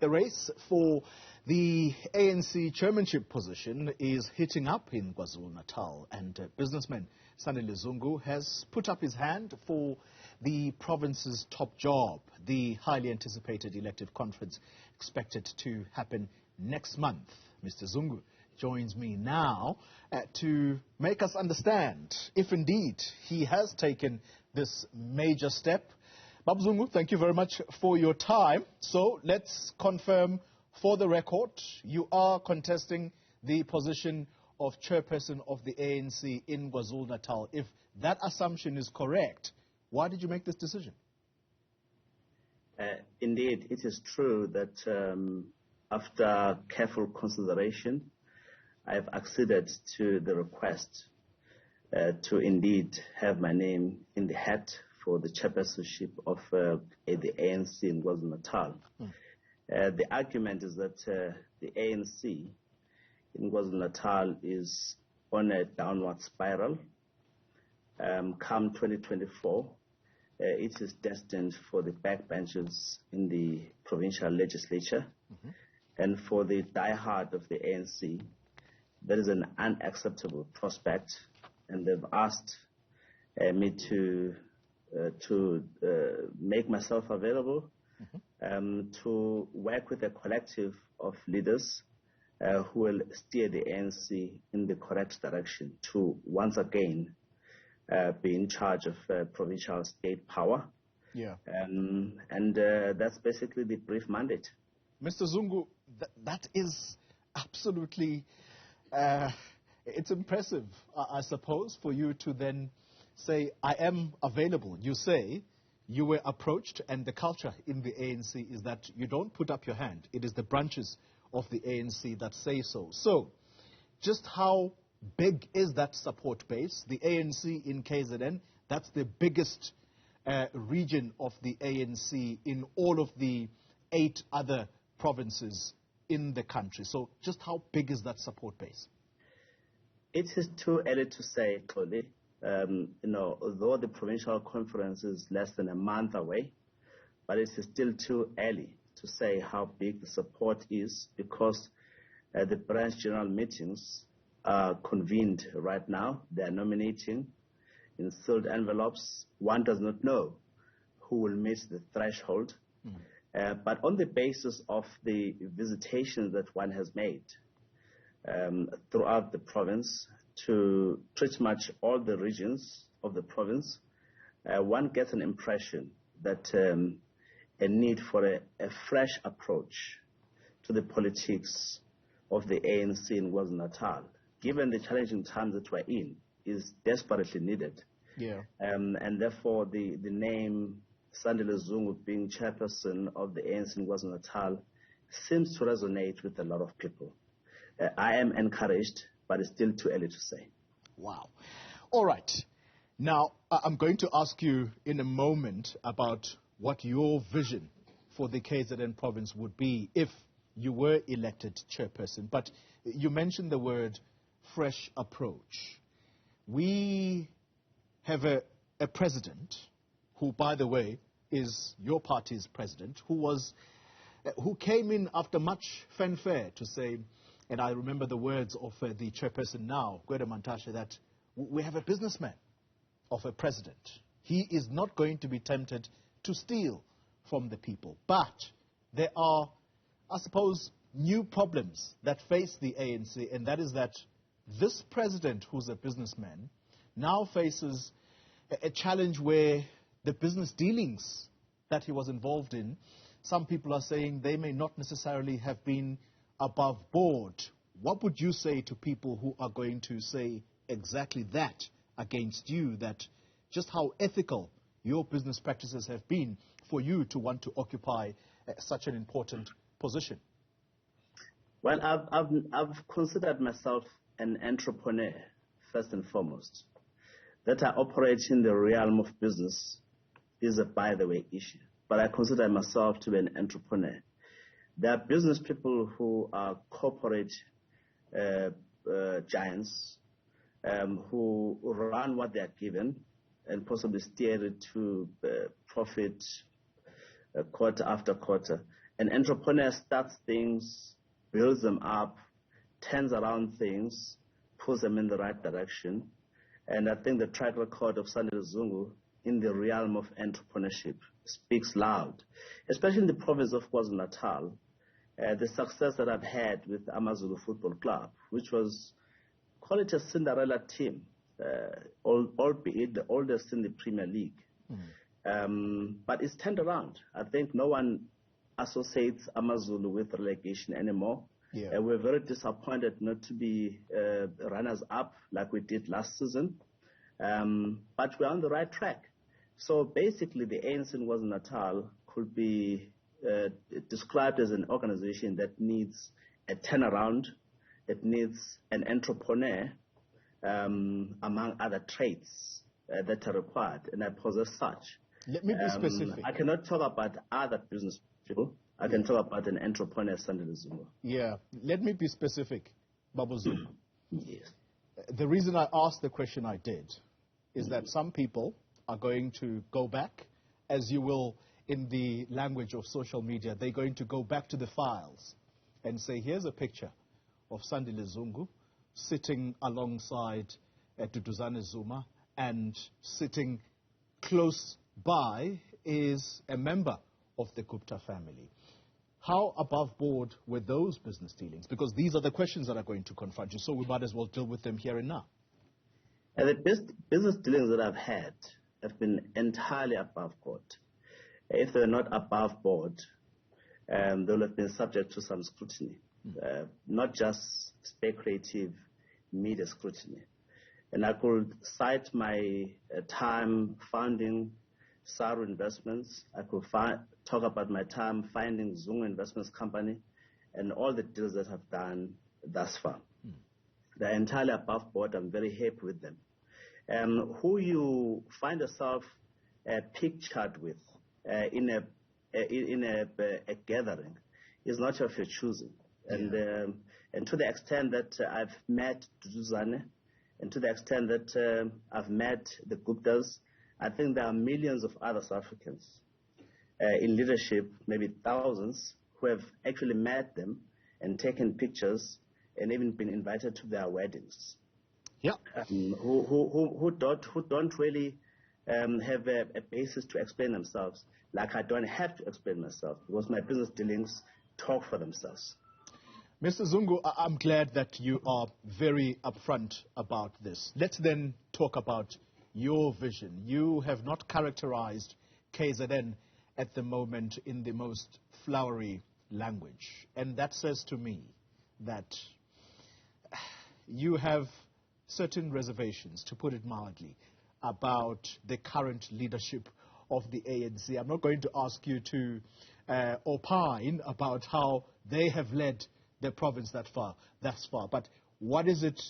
The race for the ANC chairmanship position is heating up in KwaZulu-Natal, and businessman Sandile Zungu has put up his hand for the province's top job, the highly anticipated elective conference expected to happen next month. Mr. Zungu joins me now to make us understand if indeed he has taken this major step. Babu Zungu, thank you very much for your time. So let's confirm for the record, you are contesting the position of chairperson of the ANC in KwaZulu-Natal. If that assumption is correct, why did you make this decision? Indeed, it is true that after careful consideration, I have acceded to the request to indeed have my name in the hat for the chairpersonship of the ANC in KwaZulu-Natal. The argument is that the ANC in KwaZulu-Natal is on a downward spiral. Come 2024, it is destined for the backbenchers in the provincial legislature. And for the diehard of the ANC, that is an unacceptable prospect, and they've asked me to make myself available to work with a collective of leaders who will steer the ANC in the correct direction to once again be in charge of provincial state power. Yeah. And that's basically the brief mandate. Mr. Zungu, that is absolutely, it's impressive, I suppose, for you to then say, I am available. You say you were approached, and the culture in the ANC is that you don't put up your hand. It is the branches of the ANC that say so. So, just how big is that support base? The ANC in KZN, that's the biggest region of the ANC in all of the 8 other provinces in the country. So, just how big is that support base? It is too early to say, Xoli. Although the provincial conference is less than a month away, but it is still too early to say how big the support is, because the branch general meetings are convened right now. They are nominating in sealed envelopes. One does not know who will meet the threshold. But on the basis of the visitations that one has made throughout the province to pretty much all the regions of the province, one gets an impression that a need for a fresh approach to the politics of the ANC in KwaZulu-Natal, given the challenging times that we're in, is desperately needed. Yeah. And therefore, the name Sandile Zungu being chairperson of the ANC in KwaZulu-Natal seems to resonate with a lot of people. I am encouraged, but it's still too early to say. Wow. All right. Now, I'm going to ask you in a moment about what your vision for the KZN province would be if you were elected chairperson. But you mentioned the word fresh approach. We have a president who, by the way, is your party's president, who came in after much fanfare to say, and I remember the words of the chairperson now, Gwede Mantashe, that we have a businessman of a president. He is not going to be tempted to steal from the people. But there are, I suppose, new problems that face the ANC, and that is that this president, who's a businessman, now faces a challenge where the business dealings that he was involved in, some people are saying they may not necessarily have been above board. What would you say to people who are going to say exactly that against you, that just how ethical your business practices have been for you to want to occupy such an important position? Well, I've considered myself an entrepreneur, first and foremost. That I operate in the realm of business is a by-the-way issue. But I consider myself to be an entrepreneur. There are business people who are corporate giants who run what they are given and possibly steer it to profit quarter after quarter. an entrepreneur starts things, builds them up, turns around things, pulls them in the right direction. And I think the track record of Sandile Zungu in the realm of entrepreneurship speaks loud, especially in the province of KwaZulu-Natal. The success that I've had with AmaZulu Football Club, which was, call it a Cinderella team, albeit the oldest in the Premier League. But it's turned around. I think no one associates AmaZulu with relegation anymore. Yeah. We're very disappointed not to be runners-up like we did last season. But we're on the right track. So basically, the ANC in KwaZulu-Natal could be described as an organization that needs a turnaround. It needs an entrepreneur, among other traits that are required, and I possess such. Let me be specific. I cannot talk about other business people. I can talk about an entrepreneur, Sandile Zungu. Yeah, let me be specific, Babu Zungu. Yes. The reason I asked the question I did is that some people are going to go back, as you will in the language of social media, they're going to go back to the files and say, here's a picture of Sandile Zungu sitting alongside Duduzane Zuma, and sitting close by is a member of the Gupta family. How above board were those business dealings? Because these are the questions that are going to confront you, so we might as well deal with them here and now. And the business dealings that I've had have been entirely above board. If they're not above board, they'll have been subject to some scrutiny, not just speculative media scrutiny. And I could cite my time founding Saru Investments. I could talk about my time finding Zungu Investments Company and all the deals that I've done thus far. They're entirely above board. I'm very happy with them. Who you find yourself pictured with in a gathering is not of your choosing. And to the extent that I've met Duduzane, and to the extent that I've met the Guptas, I think there are millions of other South Africans in leadership, maybe thousands, who have actually met them and taken pictures and even been invited to their weddings. Yeah. Who don't really have a basis to explain themselves, like I don't have to explain myself, because my business dealings talk for themselves. Mr. Zungu, I'm glad that you are very upfront about this. Let's then talk about your vision. You have not characterized KZN at the moment in the most flowery language. And that says to me that you have certain reservations, to put it mildly, about the current leadership of the ANC. I'm not going to ask you to opine about how they have led the province thus far. But what is it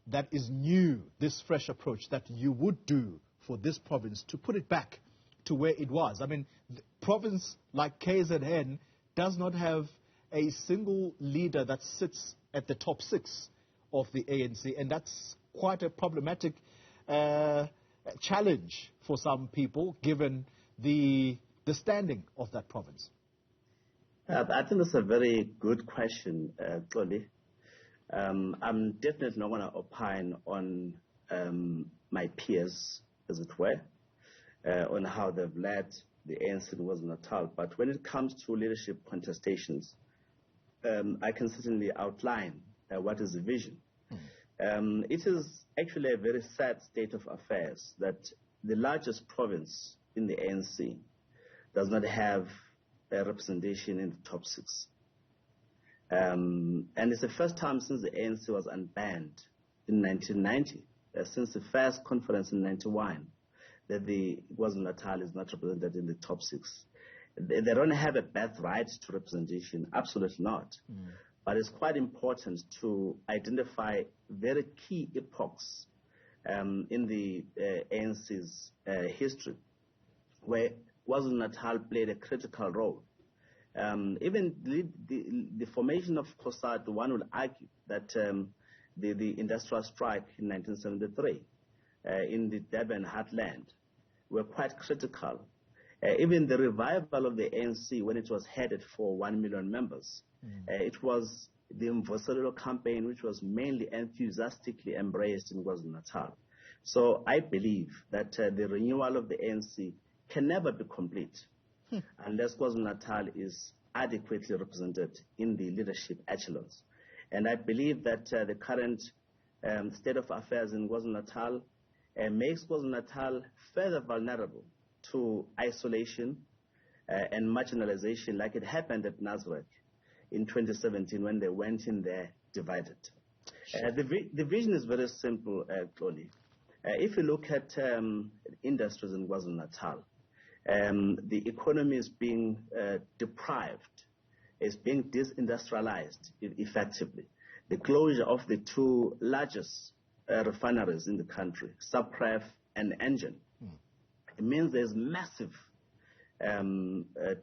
that is new, this fresh approach, that you would do for this province to put it back to where it was? I mean, the province like KZN does not have a single leader that sits at the top 6 of the ANC, and that's quite a problematic challenge for some people, given the standing of that province. I think that's a very good question, Xoli. I'm definitely not going to opine on my peers, as it were, on how they've led the ANC in KwaZulu-Natal. But when it comes to leadership contestations, I can certainly outline what is the vision. It is actually a very sad state of affairs that the largest province in the ANC does not have a representation in the top 6. And it's the first time since the ANC was unbanned in 1990, since the first conference in 91, that the KwaZulu-Natal is not represented in the top 6. They don't have a birthright to representation, absolutely not. But it's quite important to identify very key epochs in the ANC's history, where KwaZulu-Natal played a critical role. Even the formation of COSATU, one would argue that the industrial strike in 1973 in the Durban heartland were quite critical. Even the revival of the ANC when it was headed for 1 million members, it was the Mvoselelo campaign which was mainly enthusiastically embraced in KwaZulu-Natal. So I believe that the renewal of the ANC can never be complete unless KwaZulu-Natal is adequately represented in the leadership echelons. And I believe that the current state of affairs in KwaZulu-Natal makes KwaZulu-Natal further vulnerable to isolation and marginalization, like it happened at Newzroom in 2017 when they went in there divided. The vision is very simple, Tony. If you look at industries in KwaZulu-Natal, the economy is being deprived, it's being disindustrialized effectively. The closure of the two largest refineries in the country, Supref and Engine, it means there's massive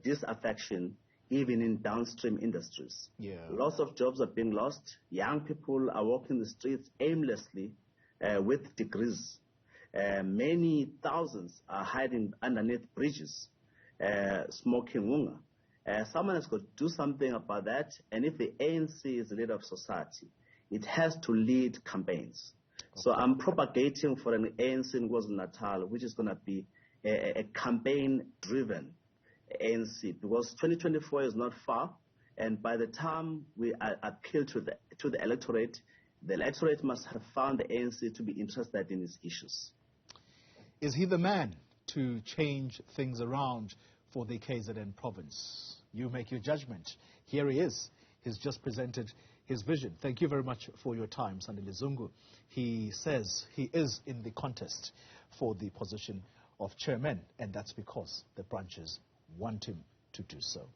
disaffection even in downstream industries. Lots of jobs are being lost. Young people are walking the streets aimlessly with degrees. Many thousands are hiding underneath bridges, smoking wunga. Someone has got to do something about that, and if the ANC is the leader of society, it has to lead campaigns. So I'm propagating for an ANC in KwaZulu-Natal, which is going to be a campaign-driven ANC, because 2024 is not far, and by the time we appeal to the electorate must have found the ANC to be interested in its issues. Is he the man to change things around for the KZN province? You make your judgment. Here he is. He's just presented his vision. Thank you very much for your time, Sandile Zungu. He says he is in the contest for the position of chairman, and that's because the branches want him to do so.